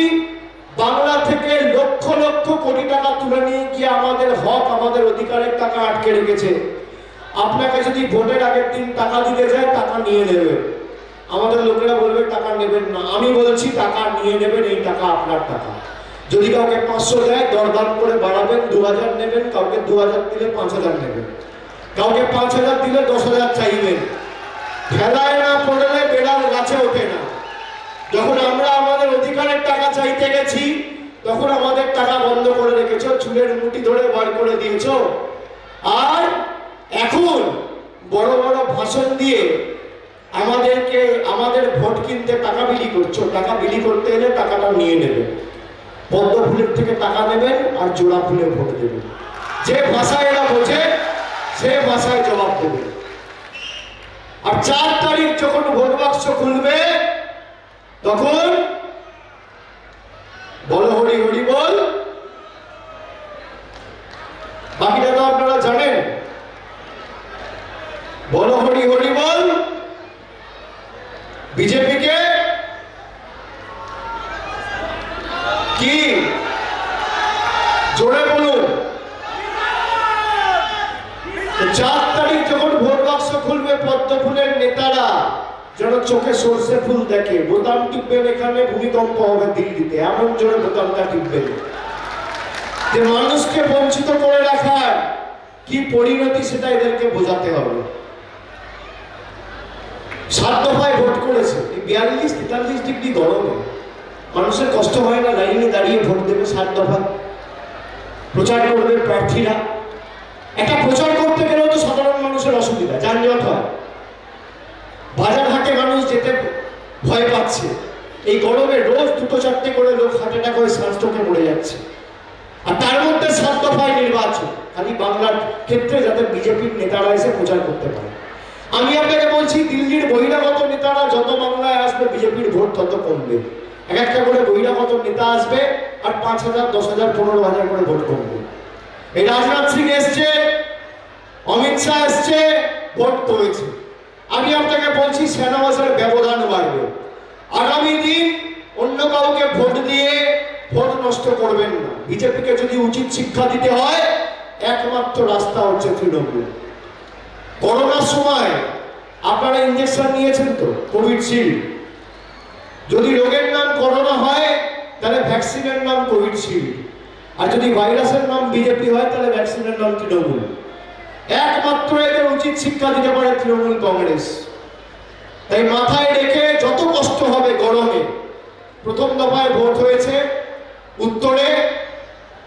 বাংলা থেকে লক্ষ লক্ষ কোটি টাকা তুলে নিয়ে গিয়ে আমাদের হক, আমাদের অধিকারের টাকা আটকে রেখেছে। আপনাকে যদি ভোটের আগের দিন টাকা দিতে যায়, টাকা নিয়ে নেবে। আমাদের লোকেরা বলবে টাকা নেবেন না। আমি বলছি টাকা নিয়ে নেবেন, এই টাকা আপনার টাকা। যদি কাউকে 500 দেয়, দরদাম করে বাড়াবেন, 2000 নেবেন, কাউকে 2000 দিলে 5000 নেবেন, কাউকে 5000 দিলে 10000 চাইবেন। খেলায় না পড়লে বেড়াল গাছে ওঠে না। যখন আমরা আমাদের অধিকারের টাকা চাইতে গেছি, তখন আমাদের টাকা বন্ধ করে রেখেছো, চুলের মুঠি ধরে বার করে দিয়েছো। আর এখন বড় বড় ভাষণ দিয়ে আমাদেরকে, আমাদের ভোট কিনতে টাকা বিলি করছো। টাকা বিলি করতে এলে টাকাটা নিয়ে নেবে, পদ্ম ফুলের থেকে টাকা নেবেন, আর জোড়া ফুলে ভোট দেবেন। যে ভাষায় এরা বোঝে, সে ভাষায় জবাব দেবে। আর 4 তারিখ যখন ভোট বাক্স খুলবে তখন বলো হরি হরি বল। বাকিটা তো আপনারা জানেন, বলো হরি হরি বল। বিজেপিকে কি জোরে বলুন। 4 তারিখ যখন ভোট বাক্স খুলবে পদ্ম ফুলের নেতারা যেন চোখে সর্ষে ফুল দেখে, বোতাম টিপবেন, এখানে ভূমিকম্প হবে দিল্লিতে, এমন জোরে বোতামটা টিপবেন যে মানুষকে বঞ্চিত করে রাখার কি পরিণতি সেটা এদেরকে বোঝাতে হবে। 7 দফায় ভোট করেছে, 42-43 ডিগ্রি গরমে মানুষের কষ্ট হয় না লাইনে দাঁড়িয়ে ভোট দেবে? 7 দফায় প্রচার করবে প্রার্থীরা। একটা প্রচার করতে গেলেও তো সাধারণ মানুষের অসুবিধা, যানজট হয়, বাজার হাটে মানুষ যেতে ভয় পাচ্ছে, এই গরমে রোজ 2-4টে করে লোক হার্ট অ্যাটাক হয়ে সানস্ট্রোকে মরে যাচ্ছে। আর তার মধ্যে 7 দফায় নির্বাচন, খালি বাংলার ক্ষেত্রে যাতে বিজেপির নেতারা এসে প্রচার করতে পারে। আমি আপনাকে বলছি, দিল্লির বহিরাগত নেতারা যত বাংলায় আসবে বিজেপির ভোট তত কমবে। একটা করে বহিরাগত নেতা আসবে আর 5,000, 10,000, 15,000 করে ভোট কমবে। এই রাজনাথ সিং এসছে, অমিত শাহ এসছে, ভোট কমেছে। আমি আপনাকে বলছি সেনাবাসের ব্যবধান বাড়বে। আগামী দিন অন্য কাউকে ভোট দিয়ে ভোট নষ্ট করবেন না। বিজেপিকে যদি উচিত শিক্ষা দিতে হয়, একমাত্র রাস্তা হচ্ছে তৃণমূল। করোনার সময় আপনারা ইঞ্জেকশন নিয়েছেন তো, কোভিডশিল্ড। যদি রোগের নাম করোনা হয় তাহলে ভ্যাকসিনের নাম কোভিডশিল্ড, আর যদি ভাইরাসের নাম বিজেপি হয় তাহলে ভ্যাকসিনের নাম তৃণমূল। একমাত্র এদের উচিত শিক্ষা দিতে পারে তৃণমূল কংগ্রেস। তাই মাথায় রেখে যত কষ্ট হবে গরমে, প্রথম দফায় ভোট হয়েছে উত্তরে,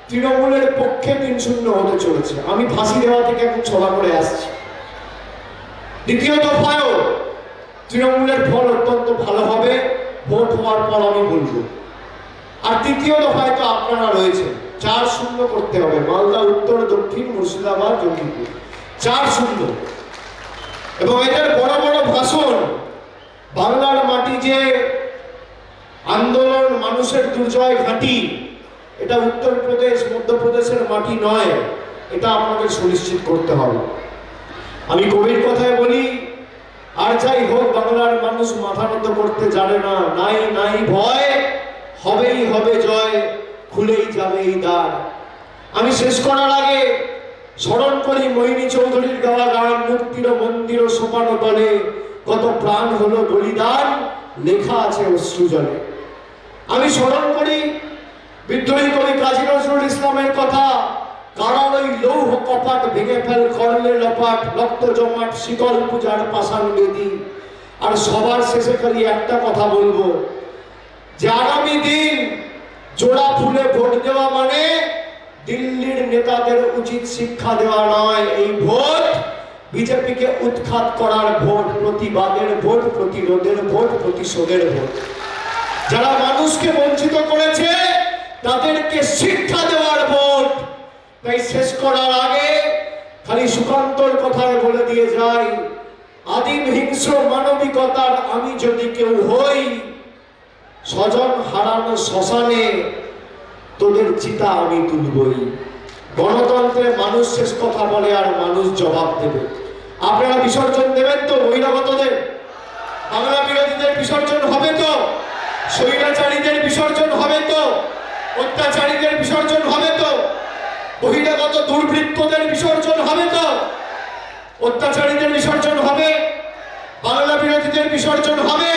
তৃণমূলের পক্ষে 3-0 হতে চলেছে। আমি ফাঁসি দেওয়া থেকে এখন ছড়া করে আসছি। দ্বিতীয় দফায়ও তৃণমূলের ফল অত্যন্ত ভালো হবে, ভোট হওয়ার পর আমি বলবো। আর তৃতীয় দফায় তো আপনারা রয়েছে, 4-0 করতে হবে। মালদা উত্তর, দক্ষিণ, মুর্শিদাবাদ, জঙ্গিপুর, 4-0। এবং এদের বড় বড় ভাষণ, বাংলার মাটি যে আন্দোলন, মানুষের দুর্জয় ঘাঁটি, এটা উত্তরপ্রদেশ, মধ্যপ্রদেশের মাটি নয়, এটা আপনাদের সুনিশ্চিত করতে হবে। আমি কবির কথায় বলি, আর যাই হোক বাংলার মানুষ মাথা নত করতে জানে না। নাই নাই ভয়, হবেই হবে জয়, খুলেই যাবে এই দ্বার। আমি শেষ করার আগে স্মরণ করি মোহিনী চৌধুরীর গাওয়া গান, মুক্তির মন্দির সোপানো তলে কত প্রাণ হলো বলিদান, লেখা আছে অশ্রুজলে। আমি স্মরণ করি বিদ্রোহী কবি কাজী নজরুল ইসলামের কথা, কারার ওই লৌহ কপাট ভেঙে ফেল করলে লপাট, রক্ত জমাট শীতল পূজার পাষাণ বেদি। আর সবার শেষে খালি একটা কথা বলবো, যে আগামী দিন জোড়া ফুলে ভোট দেওয়া মানে দিল্লির নেতাদের উচিত শিক্ষা দেওয়া নয়। এই ভোট বিজেপিকে উৎখাত করার ভোট, প্রতিবাদের ভোট, প্রতিরোধের ভোট, প্রতিশোধের ভোট। যারা মানুষকে বঞ্চিত করেছে তাদেরকে শিক্ষা দেওয়ার ভোট। তাই শেষ করার আগে খালি সুকান্তর কথায় বলে দিয়ে যাই, আদিম হিংস্র মানবিকতার আমি যদি কেউ হই, স্বজন হারানো শ্মশানে তোদের চিতা আমি তুলবই। গণতন্ত্রে মানুষ শেষ কথা বলে আর মানুষ জবাব দেবে। আপনারা বিসর্জন দেবেন তো বহিরাগতদের? বাংলা বিরোধীদের বিসর্জন হবে তো? স্বৈরাচারীদের বিসর্জন হবে তো? অত্যাচারীদের বিসর্জন হবে তো? বহিরাগত দুর্বৃত্তদের বিসর্জন হবে তো? অত্যাচারীদের বিসর্জন হবে, বাংলা বিরোধীদের বিসর্জন হবে,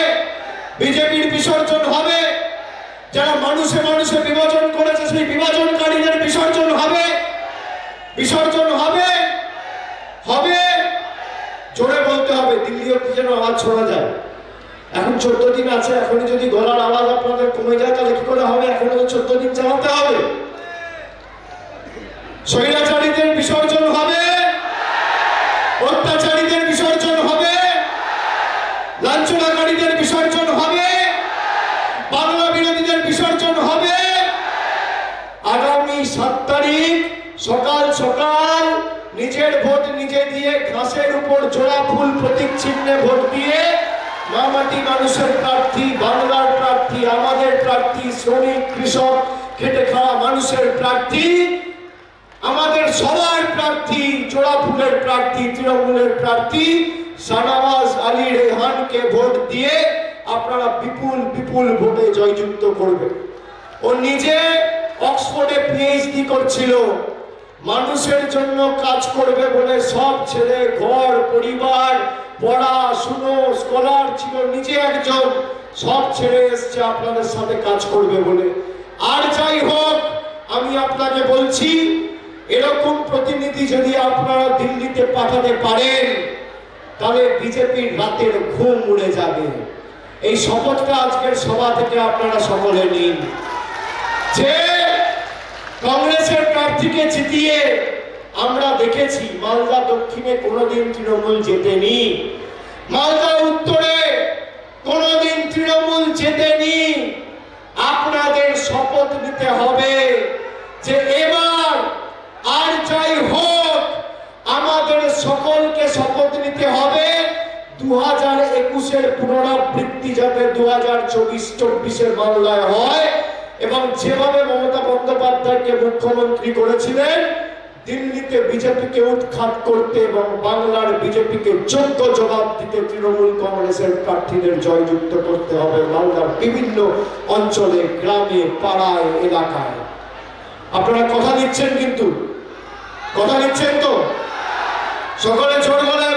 বিজেপির বিসর্জন হবে, যারা মানুষে মানুষে বিভাজন করেছে সেই বিভাজনকারীদের বিসর্জন হবে। বিসর্জন হবে, হবে, জোরে বলতে হবে, দিল্লি অব্দি যেন আওয়াজ ছড়া যায়। এখন 14 দিন আছে, এখনই যদি গলার আওয়াজ আপনাদের কমে যায় তাহলে কি করে হবে? এখনো তো 14 দিন চালাতে হবে। স্বৈরাচারীদের বিসর্জন হবে, অত্যাচারীদের বিসর্জন হবে, লাঞ্ছনাকারীদের বিসর্জন হবে, বাংলা বিরোধীদের বিসর্জন হবে। আগামী 7 তারিখ সকাল সকাল নিজের ভোট নিজে দিয়ে দিয়ে, ঘাসের উপর জোড়া ফুল প্রতীক চিহ্নে ভোট দিয়ে মামাটি মানুষের প্রার্থী, বাংলার প্রার্থী, আমাদের প্রার্থী, শ্রমিক কৃষক খেটে খাওয়া মানুষের প্রার্থী, আমাদের সবার প্রার্থী, জোড়া ফুলের প্রার্থী, তৃণমূলের প্রার্থী শাহনওয়াজ আলী রেহানকে ভোট দিয়ে আপনারা বিপুল বিপুল ভোটে জয়যুক্ত করবেন। ও নিজে অক্সফোর্ডে পিএইচডি করছিল, মানুষের জন্য কাজ করবে বলে সব ছেড়ে ঘর পরিবার পড়াশুনো স্কলার ছিল, নিজে একজন সব ছেড়ে এসছে আপনাদের সাথে কাজ করবে বলে। আর যাই হোক, আমি আপনাকে বলছি, এরকম প্রতিনিধি যদি আপনারা দিল্লিতে পাঠাতে পারেন তাহলে বিজেপির রাতের ঘুম উড়ে যাবে। এই শপথটা আজকের সভা থেকে আপনারা সকলে নিন যে কংগ্রেসের প্রার্থীকে জিতিয়ে আমরা দেখেছি মালদা দক্ষিণে কোনোদিন তৃণমূল জেতেনি, মালদা উত্তরে কোনোদিন তৃণমূল জেতেনি। আপনাদের শপথ নিতে হবে যে এবার আর যাই হোক আমাদের সকলকে শপথ নিতে হবে 2021-এর পুনরাবৃত্তি যাতে 2024-24-এর বাংলায় হয়, এবং যেভাবে মমতা বন্দ্যোপাধ্যায়কে মুখ্যমন্ত্রী করেছিলেন দিল্লিতে বিজেপিকে উৎখাত করতে এবং বাংলার বিজেপিকে যোগ্য জবাব দিতে তৃণমূল কংগ্রেসের প্রার্থীদের জয়যুক্ত করতে হবে বাংলার বিভিন্ন অঞ্চলে, গ্রামে, পাড়ায়, এলাকায়। আপনারা কথা দিচ্ছেন, কিন্তু কথা দিচ্ছেন তো? সকলে জোর গলায়